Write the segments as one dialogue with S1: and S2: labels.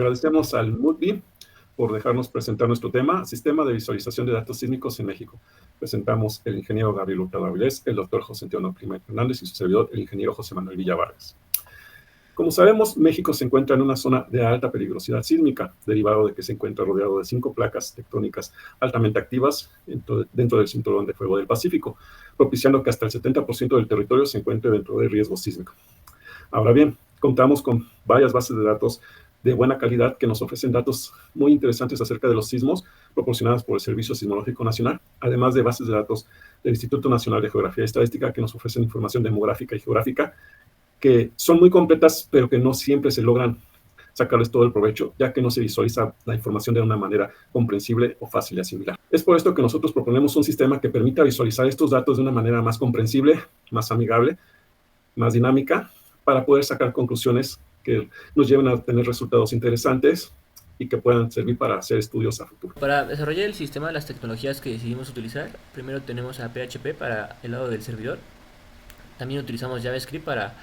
S1: Agradecemos al MUDBI por dejarnos presentar nuestro tema, Sistema de Visualización de Datos Sísmicos en México. Presentamos el ingeniero Gabriel Hurtado Avilés, el doctor José Antonio Prima Hernández y su servidor, el ingeniero José Manuel Villa Vargas. Como sabemos, México se encuentra en una zona de alta peligrosidad sísmica, derivado de que se encuentra rodeado de 5 placas tectónicas altamente activas dentro del cinturón de fuego del Pacífico, propiciando que hasta el 70% del territorio se encuentre dentro de riesgo sísmico. Ahora bien, contamos con varias bases de datos de buena calidad que nos ofrecen datos muy interesantes acerca de los sismos proporcionadas por el Servicio Sismológico Nacional, además de bases de datos del Instituto Nacional de Geografía y Estadística que nos ofrecen información demográfica y geográfica que son muy completas, pero que no siempre se logran sacarles todo el provecho, ya que no se visualiza la información de una manera comprensible o fácil de asimilar. Es por esto que nosotros proponemos un sistema que permita visualizar estos datos de una manera más comprensible, más amigable, más dinámica, para poder sacar conclusiones que nos lleven a tener resultados interesantes y que puedan servir para hacer estudios a futuro.
S2: Para desarrollar el sistema, las tecnologías que decidimos utilizar, primero tenemos a PHP para el lado del servidor. También utilizamos JavaScript para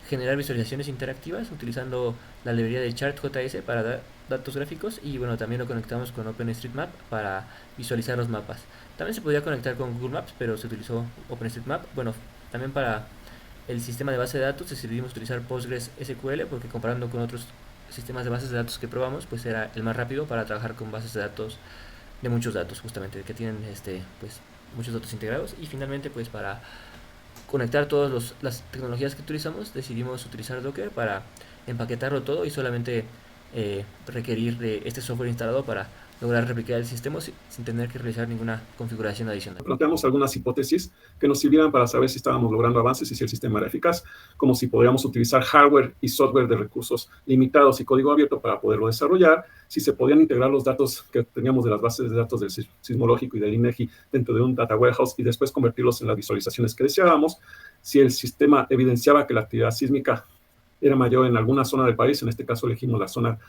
S2: generar visualizaciones interactivas utilizando la librería de Chart.js para datos gráficos, y bueno, también lo conectamos con OpenStreetMap para visualizar los mapas. También se podía conectar con Google Maps, pero se utilizó OpenStreetMap. Bueno, también para el sistema de base de datos decidimos utilizar PostgreSQL porque, comparando con otros sistemas de bases de datos que probamos, pues era el más rápido para trabajar con bases de datos de muchos datos, justamente que tienen pues muchos datos integrados. Y finalmente, pues para conectar todas las tecnologías que utilizamos, decidimos utilizar Docker para empaquetarlo todo y solamente requerir de este software instalado para lograr replicar el sistema sin tener que realizar ninguna configuración adicional.
S1: Planteamos algunas hipótesis que nos sirvieran para saber si estábamos logrando avances y si el sistema era eficaz, como si podríamos utilizar hardware y software de recursos limitados y código abierto para poderlo desarrollar, si se podían integrar los datos que teníamos de las bases de datos del sismológico y del INEGI dentro de un data warehouse y después convertirlos en las visualizaciones que deseábamos, si el sistema evidenciaba que la actividad sísmica era mayor en alguna zona del país, en este caso elegimos la zona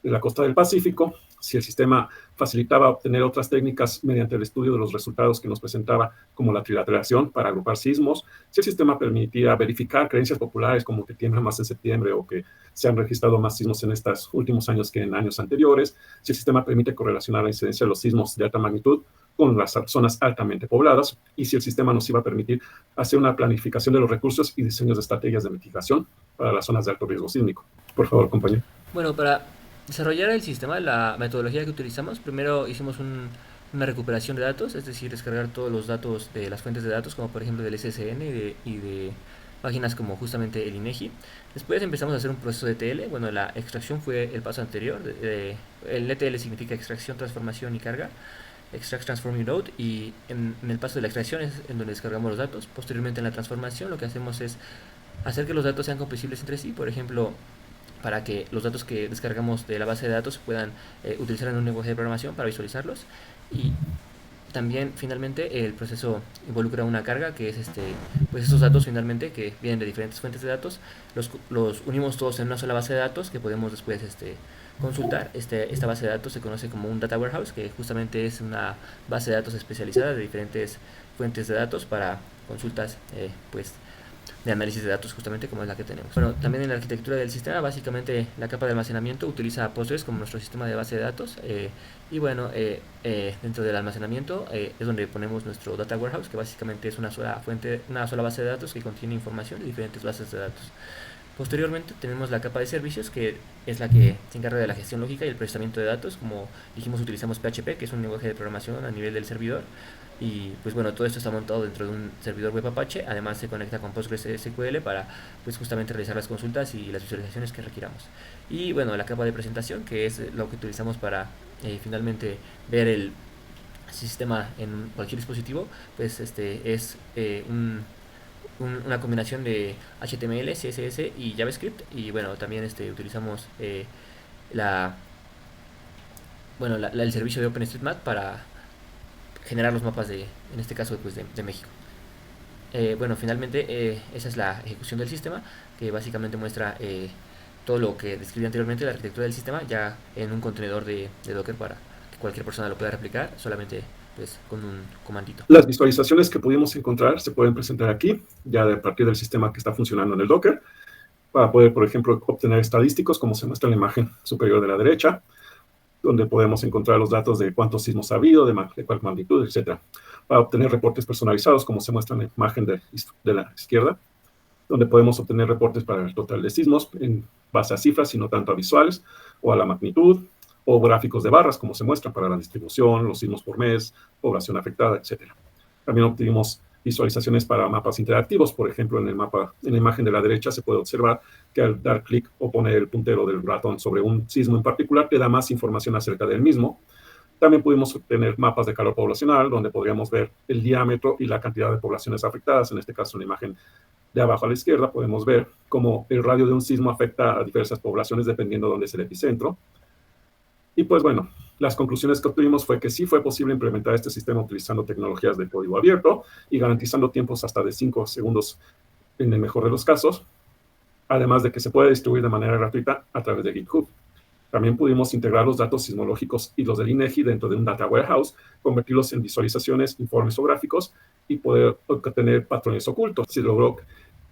S1: de la costa del Pacífico, si el sistema facilitaba obtener otras técnicas mediante el estudio de los resultados que nos presentaba, como la trilateración para agrupar sismos, si el sistema permitía verificar creencias populares como que tiembla más en septiembre o que se han registrado más sismos en estos últimos años que en años anteriores, si el sistema permite correlacionar la incidencia de los sismos de alta magnitud con las zonas altamente pobladas, y si el sistema nos iba a permitir hacer una planificación de los recursos y diseños de estrategias de mitigación para las zonas de alto riesgo sísmico. Por favor, compañero.
S2: Bueno, para desarrollar el sistema, la metodología que utilizamos, primero hicimos una recuperación de datos, es decir, descargar todos los datos de las fuentes de datos, como por ejemplo del SSN y de páginas como justamente el INEGI. Después empezamos a hacer un proceso de ETL. Bueno, la extracción fue el paso anterior. El ETL significa extracción, transformación y carga. Extract, Transform y Load, y en el paso de la extracción es en donde descargamos los datos. Posteriormente, en la transformación, lo que hacemos es hacer que los datos sean compatibles entre sí, por ejemplo, para que los datos que descargamos de la base de datos se puedan utilizar en un lenguaje de programación para visualizarlos. Y también, finalmente, el proceso involucra una carga, que es pues estos datos finalmente que vienen de diferentes fuentes de datos, los unimos todos en una sola base de datos que podemos después consultar. Esta base de datos se conoce como un data warehouse, que justamente es una base de datos especializada de diferentes fuentes de datos para consultas pues de análisis de datos, justamente como es la que tenemos. Bueno, también en la arquitectura del sistema, básicamente la capa de almacenamiento utiliza Postgres como nuestro sistema de base de datos, y bueno, dentro del almacenamiento es donde ponemos nuestro data warehouse, que básicamente es una sola fuente, una sola base de datos que contiene información de diferentes bases de datos. Posteriormente tenemos la capa de servicios, que es la que se encarga de la gestión lógica y el procesamiento de datos. Como dijimos, utilizamos PHP, que es un lenguaje de programación a nivel del servidor. Y pues bueno, todo esto está montado dentro de un servidor web Apache. Además se conecta con PostgreSQL para pues justamente realizar las consultas y las visualizaciones que requiramos. Y bueno, la capa de presentación, que es lo que utilizamos para finalmente ver el sistema en cualquier dispositivo, pues es una combinación de HTML, CSS y JavaScript. Y bueno, también utilizamos el servicio de OpenStreetMap para generar los mapas en este caso, pues de México. Bueno, finalmente esa es la ejecución del sistema, que básicamente muestra todo lo que describí anteriormente, la arquitectura del sistema, ya en un contenedor de Docker para que cualquier persona lo pueda replicar, solamente pues con un comandito.
S1: Las visualizaciones que pudimos encontrar se pueden presentar aquí, ya a partir del sistema que está funcionando en el Docker. para poder, por ejemplo, obtener estadísticos, como se muestra en la imagen superior de la derecha, donde podemos encontrar los datos de cuántos sismos ha habido, de cuál magnitud, etcétera. Para obtener reportes personalizados, como se muestra en la imagen de la izquierda, donde podemos obtener reportes para el total de sismos en base a cifras y no tanto a visuales o a la magnitud, o gráficos de barras, como se muestra para la distribución, los sismos por mes, población afectada, etcétera. También obtuvimos visualizaciones para mapas interactivos. Por ejemplo, en la imagen de la derecha se puede observar que al dar clic o poner el puntero del ratón sobre un sismo en particular, te da más información acerca del mismo. También pudimos obtener mapas de calor poblacional, donde podríamos ver el diámetro y la cantidad de poblaciones afectadas. En este caso, en la imagen de abajo a la izquierda, podemos ver cómo el radio de un sismo afecta a diversas poblaciones dependiendo de dónde es el epicentro. Y pues bueno, las conclusiones que obtuvimos fue que sí fue posible implementar este sistema utilizando tecnologías de código abierto y garantizando tiempos hasta de 5 segundos en el mejor de los casos, además de que se puede distribuir de manera gratuita a través de GitHub. También pudimos integrar los datos sismológicos y los del INEGI dentro de un data warehouse, convertirlos en visualizaciones, informes o gráficos y poder obtener patrones ocultos. Se logró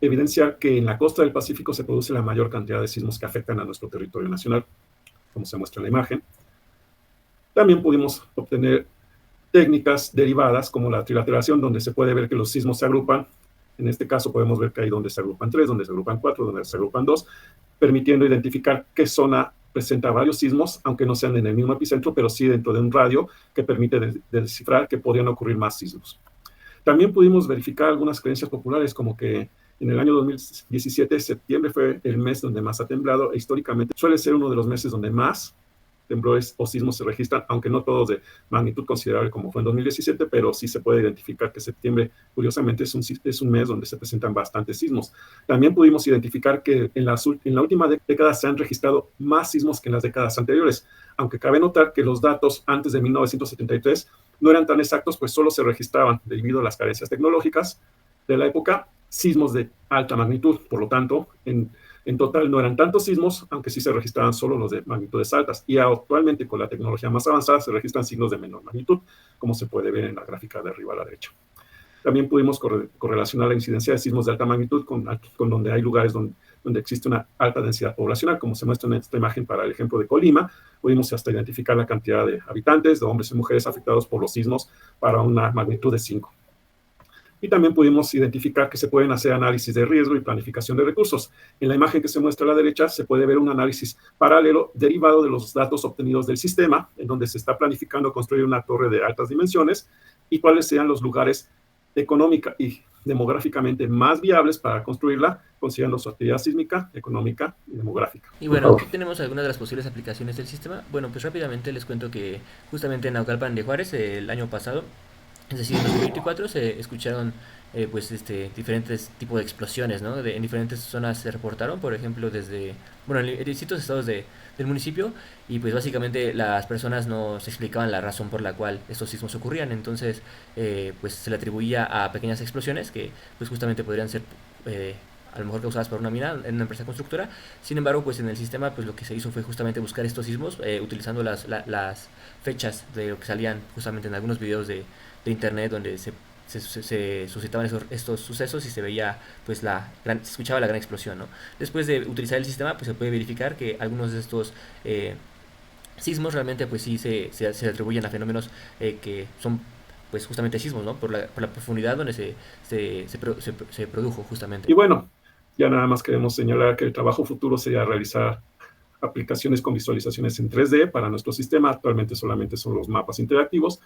S1: evidenciar que en la costa del Pacífico se produce la mayor cantidad de sismos que afectan a nuestro territorio nacional, como se muestra en la imagen. También pudimos obtener técnicas derivadas como la trilateración, donde se puede ver que los sismos se agrupan. En este caso podemos ver que hay donde se agrupan 3, donde se agrupan 4, donde se agrupan 2, permitiendo identificar qué zona presenta varios sismos, aunque no sean en el mismo epicentro, pero sí dentro de un radio que permite descifrar que podrían ocurrir más sismos. También pudimos verificar algunas creencias populares, como que en el año 2017, septiembre fue el mes donde más ha temblado, e históricamente suele ser uno de los meses donde más temblores o sismos se registran, aunque no todos de magnitud considerable como fue en 2017, pero sí se puede identificar que septiembre, curiosamente, es un mes donde se presentan bastantes sismos. También pudimos identificar que en la última década se han registrado más sismos que en las décadas anteriores, aunque cabe notar que los datos antes de 1973 no eran tan exactos, pues solo se registraban, debido a las carencias tecnológicas de la época, sismos de alta magnitud. Por lo tanto, en total no eran tantos sismos, aunque sí se registraban solo los de magnitudes altas. Y actualmente con la tecnología más avanzada se registran signos de menor magnitud, como se puede ver en la gráfica de arriba a la derecha. También pudimos correlacionar la incidencia de sismos de alta magnitud con donde hay lugares donde existe una alta densidad poblacional, como se muestra en esta imagen para el ejemplo de Colima. Pudimos hasta identificar la cantidad de habitantes, de hombres y mujeres afectados por los sismos para una magnitud de 5. Y también pudimos identificar que se pueden hacer análisis de riesgo y planificación de recursos. En la imagen que se muestra a la derecha se puede ver un análisis paralelo derivado de los datos obtenidos del sistema, en donde se está planificando construir una torre de altas dimensiones y cuáles sean los lugares económica y demográficamente más viables para construirla, considerando su actividad sísmica, económica y demográfica.
S2: Y bueno, aquí tenemos algunas de las posibles aplicaciones del sistema. Bueno, pues rápidamente les cuento que justamente en Naucalpan de Juárez el año pasado, es decir, en 2024 se escucharon pues diferentes tipos de explosiones, ¿no? En diferentes zonas se reportaron, por ejemplo, desde, bueno, en distintos estados del municipio, y pues básicamente las personas no se explicaban la razón por la cual estos sismos ocurrían. Entonces pues se le atribuía a pequeñas explosiones que pues justamente podrían ser a lo mejor causadas por una mina en una empresa constructora. Sin embargo, pues en el sistema pues lo que se hizo fue justamente buscar estos sismos utilizando las fechas de lo que salían justamente en algunos videos de internet, donde se suscitaban estos sucesos y se veía pues se escuchaba la gran explosión, ¿no? Después de utilizar el sistema pues se puede verificar que algunos de estos sismos realmente pues sí se atribuyen a fenómenos que son pues justamente sismos, ¿no? Por la profundidad donde se produjo justamente.
S1: Y bueno, ya nada más queremos señalar que el trabajo futuro sería realizar aplicaciones con visualizaciones en 3D para nuestro sistema. Actualmente solamente son los mapas interactivos.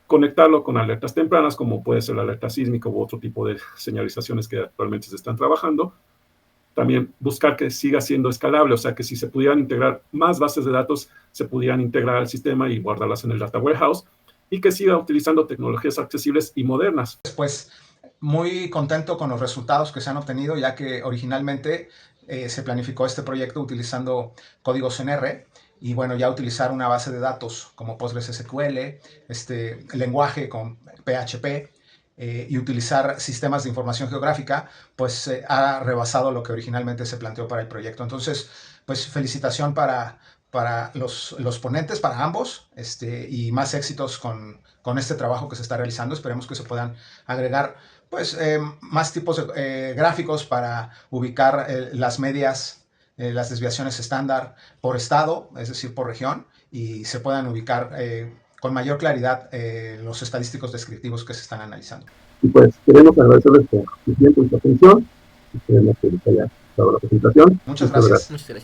S1: Conectarlo con alertas tempranas, como puede ser la alerta sísmica u otro tipo de señalizaciones que actualmente se están trabajando. También buscar que siga siendo escalable, o sea, que si se pudieran integrar más bases de datos, se pudieran integrar al sistema y guardarlas en el Data Warehouse, y que siga utilizando tecnologías accesibles y modernas.
S3: Pues muy contento con los resultados que se han obtenido, ya que originalmente se planificó este proyecto utilizando códigos en R, y bueno, ya utilizar una base de datos como PostgreSQL, lenguaje con PHP, y utilizar sistemas de información geográfica, pues ha rebasado lo que originalmente se planteó para el proyecto. Entonces, pues felicitación para los ponentes, para ambos, y más éxitos con este trabajo que se está realizando. Esperemos que se puedan agregar Pues más tipos de gráficos para ubicar las medias, las desviaciones estándar por estado, es decir, por región, y se puedan ubicar con mayor claridad los estadísticos descriptivos que se están analizando.
S1: Y pues queremos agradecerles por su tiempo y su atención. Esperemos que les haya gustado la presentación.
S3: Muchas gracias.
S2: Muchas gracias.